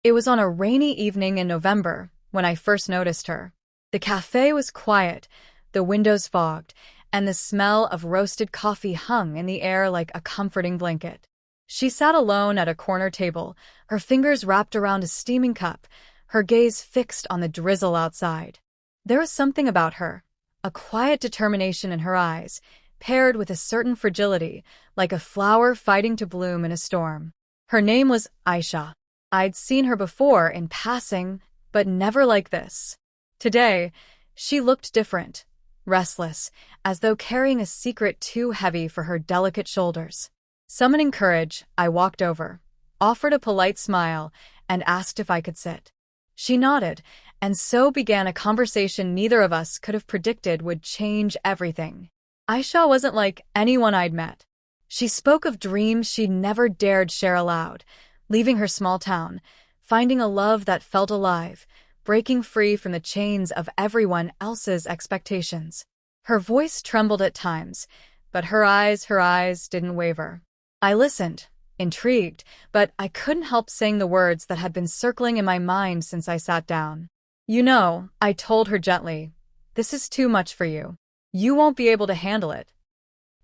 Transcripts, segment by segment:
It was on a rainy evening in November when I first noticed her. The cafe was quiet, the windows fogged, and the smell of roasted coffee hung in the air like a comforting blanket. She sat alone at a corner table, her fingers wrapped around a steaming cup, her gaze fixed on the drizzle outside. There was something about her, a quiet determination in her eyes, paired with a certain fragility, like a flower fighting to bloom in a storm. Her name was Ayesha. I'd seen her before in passing, but never like this. Today, she looked different, restless, as though carrying a secret too heavy for her delicate shoulders. Summoning courage, I walked over, offered a polite smile, and asked if I could sit. She nodded, and so began a conversation neither of us could have predicted would change everything. Ayesha wasn't like anyone I'd met. She spoke of dreams she'd never dared share aloud, leaving her small town, finding a love that felt alive, breaking free from the chains of everyone else's expectations. Her voice trembled at times, but her eyes didn't waver. I listened, intrigued, but I couldn't help saying the words that had been circling in my mind since I sat down. "You know," I told her gently, "this is too much for you. You won't be able to handle it."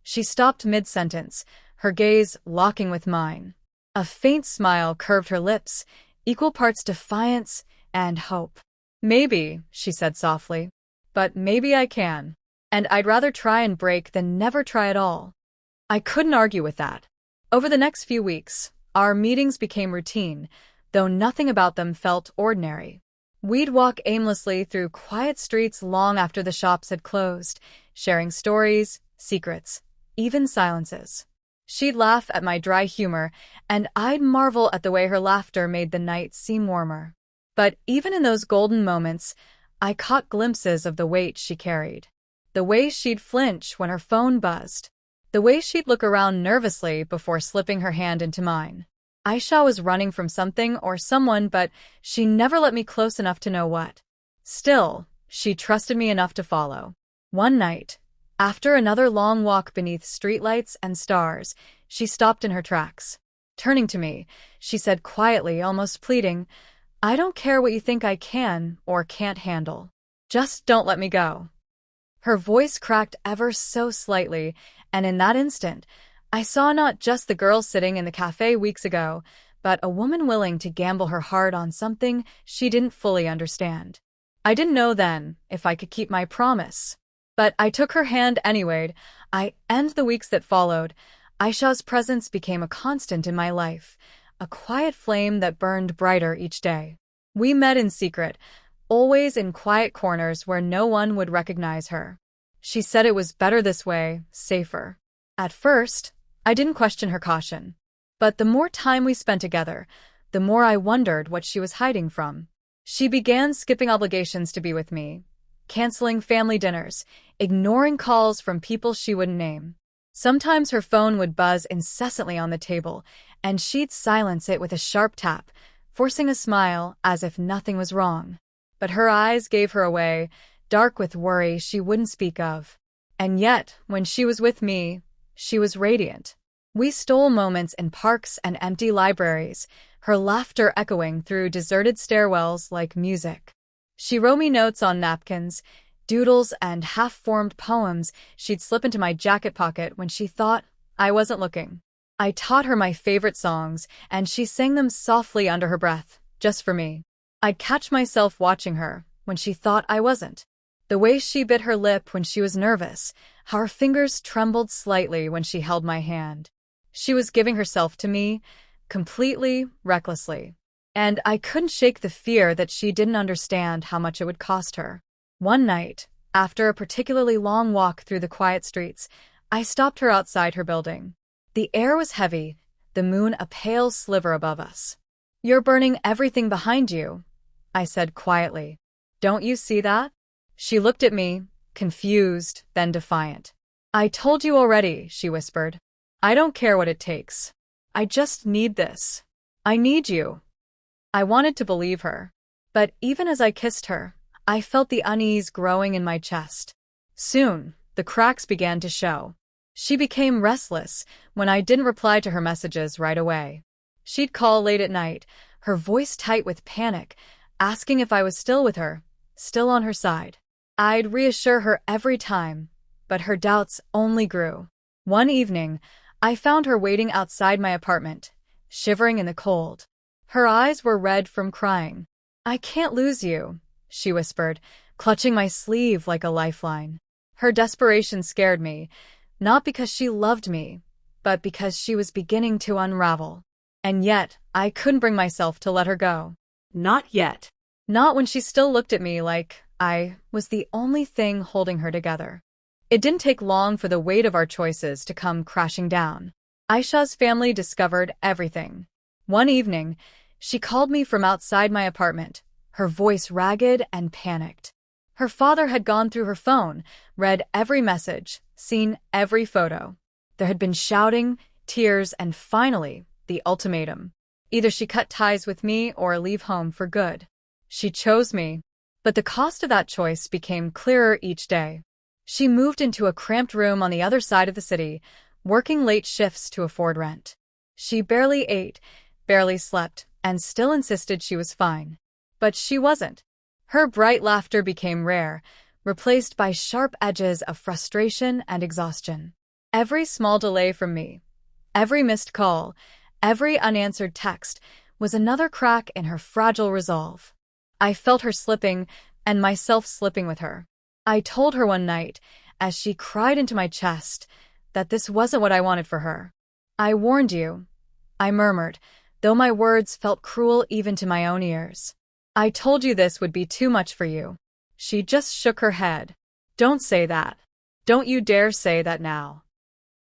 She stopped mid-sentence, her gaze locking with mine. A faint smile curved her lips, equal parts defiance and hope. "Maybe," she said softly, "but maybe I can. And I'd rather try and break than never try at all." I couldn't argue with that. Over the next few weeks, our meetings became routine, though nothing about them felt ordinary. We'd walk aimlessly through quiet streets long after the shops had closed, sharing stories, secrets, even silences. She'd laugh at my dry humor, and I'd marvel at the way her laughter made the night seem warmer. But even in those golden moments, I caught glimpses of the weight she carried. The way she'd flinch when her phone buzzed. The way she'd look around nervously before slipping her hand into mine. Ayesha was running from something or someone, but she never let me close enough to know what. Still, she trusted me enough to follow. One night, after another long walk beneath streetlights and stars, she stopped in her tracks. Turning to me, she said quietly, almost pleading, "I don't care what you think I can or can't handle. Just don't let me go." Her voice cracked ever so slightly, and in that instant, I saw not just the girl sitting in the cafe weeks ago, but a woman willing to gamble her heart on something she didn't fully understand. I didn't know then if I could keep my promise. But I took her hand anyway. And the weeks that followed, Ayesha's presence became a constant in my life, a quiet flame that burned brighter each day. We met in secret, always in quiet corners where no one would recognize her. She said it was better this way, safer. At first, I didn't question her caution. But the more time we spent together, the more I wondered what she was hiding from. She began skipping obligations to be with me, canceling family dinners, ignoring calls from people she wouldn't name. Sometimes her phone would buzz incessantly on the table, and she'd silence it with a sharp tap, forcing a smile as if nothing was wrong. But her eyes gave her away, dark with worry she wouldn't speak of. And yet, when she was with me, she was radiant. We stole moments in parks and empty libraries, her laughter echoing through deserted stairwells like music. She wrote me notes on napkins, doodles and half-formed poems she'd slip into my jacket pocket when she thought I wasn't looking. I taught her my favorite songs, and she sang them softly under her breath, just for me. I'd catch myself watching her when she thought I wasn't. The way she bit her lip when she was nervous, how her fingers trembled slightly when she held my hand. She was giving herself to me, completely, recklessly. And I couldn't shake the fear that she didn't understand how much it would cost her. One night, after a particularly long walk through the quiet streets, I stopped her outside her building. The air was heavy, the moon a pale sliver above us. "You're burning everything behind you," I said quietly. "Don't you see that?" She looked at me, confused, then defiant. "I told you already," she whispered. "I don't care what it takes. I just need this. I need you." I wanted to believe her. But even as I kissed her, I felt the unease growing in my chest. Soon, the cracks began to show. She became restless when I didn't reply to her messages right away. She'd call late at night, her voice tight with panic, asking if I was still with her, still on her side. I'd reassure her every time, but her doubts only grew. One evening, I found her waiting outside my apartment, shivering in the cold. Her eyes were red from crying. "I can't lose you," she whispered, clutching my sleeve like a lifeline. Her desperation scared me, not because she loved me, but because she was beginning to unravel. And yet, I couldn't bring myself to let her go. Not yet. Not when she still looked at me like I was the only thing holding her together. It didn't take long for the weight of our choices to come crashing down. Ayesha's family discovered everything. One evening, she called me from outside my apartment, her voice ragged and panicked. Her father had gone through her phone, read every message, seen every photo. There had been shouting, tears, and finally, the ultimatum. Either she cut ties with me or leave home for good. She chose me, but the cost of that choice became clearer each day. She moved into a cramped room on the other side of the city, working late shifts to afford rent. She barely ate, barely slept, and still insisted she was fine. But she wasn't. Her bright laughter became rare, replaced by sharp edges of frustration and exhaustion. Every small delay from me, every missed call, every unanswered text was another crack in her fragile resolve. I felt her slipping, and myself slipping with her. I told her one night, as she cried into my chest, that this wasn't what I wanted for her. "I warned you," I murmured, though my words felt cruel even to my own ears. "I told you this would be too much for you." She just shook her head. "Don't say that. Don't you dare say that now."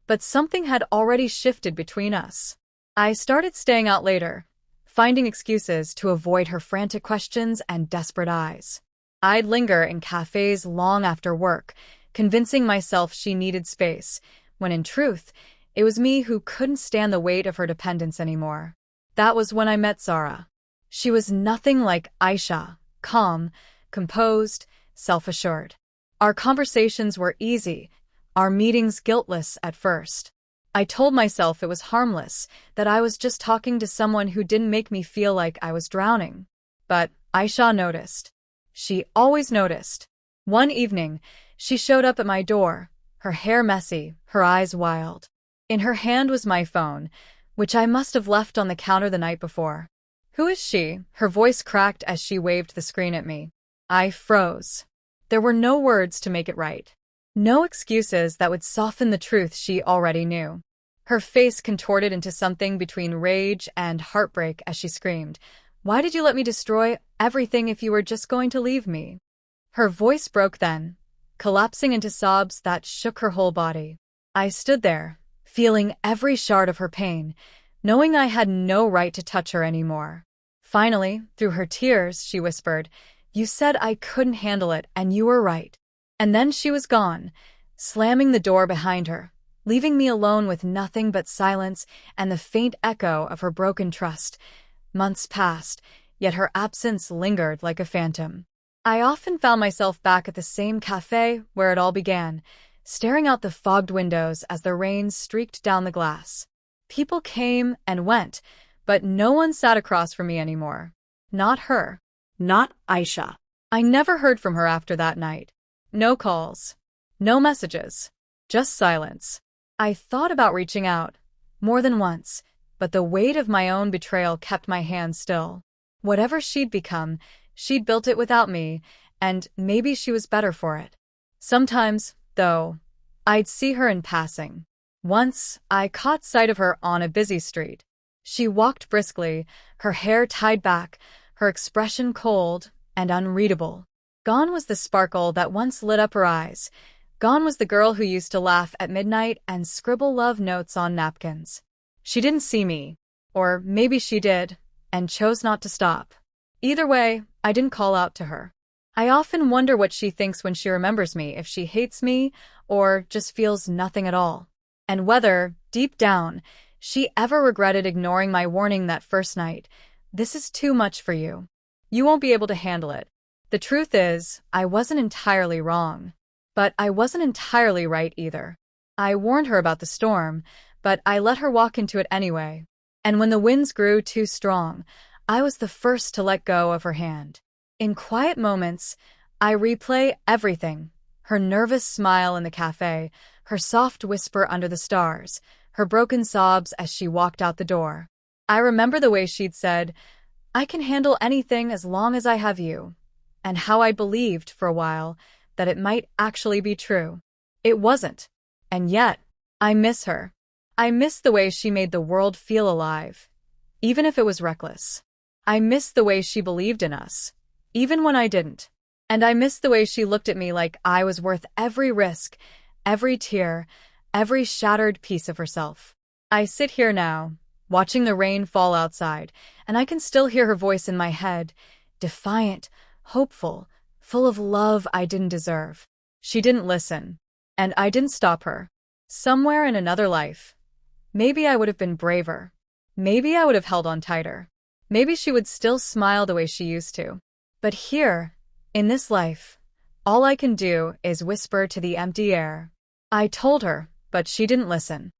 But something had already shifted between us. I started staying out later, finding excuses to avoid her frantic questions and desperate eyes. I'd linger in cafes long after work, convincing myself she needed space, when in truth, it was me who couldn't stand the weight of her dependence anymore. That was when I met Zara. She was nothing like Ayesha, calm, composed, self-assured. Our conversations were easy, our meetings guiltless at first. I told myself it was harmless, that I was just talking to someone who didn't make me feel like I was drowning. But Ayesha noticed. She always noticed. One evening, she showed up at my door, her hair messy, her eyes wild. In her hand was my phone, which I must have left on the counter the night before. "Who is she?" Her voice cracked as she waved the screen at me. I froze. There were no words to make it right. No excuses that would soften the truth she already knew. Her face contorted into something between rage and heartbreak as she screamed, "Why did you let me destroy everything if you were just going to leave me?" Her voice broke then, collapsing into sobs that shook her whole body. I stood there, feeling every shard of her pain, knowing I had no right to touch her anymore. Finally, through her tears, she whispered, "You said I couldn't handle it, and you were right." And then she was gone, slamming the door behind her, leaving me alone with nothing but silence and the faint echo of her broken trust. Months passed, yet her absence lingered like a phantom. I often found myself back at the same cafe where it all began, staring out the fogged windows as the rain streaked down the glass. People came and went, but no one sat across from me anymore. Not her. Not Ayesha. I never heard from her after that night. No calls. No messages. Just silence. I thought about reaching out, more than once, but the weight of my own betrayal kept my hands still. Whatever she'd become, she'd built it without me, and maybe she was better for it. Sometimes, though, I'd see her in passing. Once, I caught sight of her on a busy street. She walked briskly, her hair tied back, her expression cold and unreadable. Gone was the sparkle that once lit up her eyes. Gone was the girl who used to laugh at midnight and scribble love notes on napkins. She didn't see me, or maybe she did, and chose not to stop. Either way, I didn't call out to her. I often wonder what she thinks when she remembers me, if she hates me or just feels nothing at all. And whether, deep down, she ever regretted ignoring my warning that first night. "This is too much for you. You won't be able to handle it." The truth is, I wasn't entirely wrong. But I wasn't entirely right either. I warned her about the storm, but I let her walk into it anyway. And when the winds grew too strong, I was the first to let go of her hand. In quiet moments, I replay everything. Her nervous smile in the cafe, her soft whisper under the stars, her broken sobs as she walked out the door. I remember the way she'd said, "I can handle anything as long as I have you," and how I believed for a while that it might actually be true. It wasn't. And yet, I miss her. I miss the way she made the world feel alive, even if it was reckless. I miss the way she believed in us, even when I didn't. And I miss the way she looked at me like I was worth every risk, every tear, every shattered piece of herself. I sit here now, watching the rain fall outside, and I can still hear her voice in my head, defiant, hopeful, full of love I didn't deserve. She didn't listen, and I didn't stop her. Somewhere in another life, maybe I would have been braver. Maybe I would have held on tighter. Maybe she would still smile the way she used to. But here, in this life, all I can do is whisper to the empty air. I told her, but she didn't listen.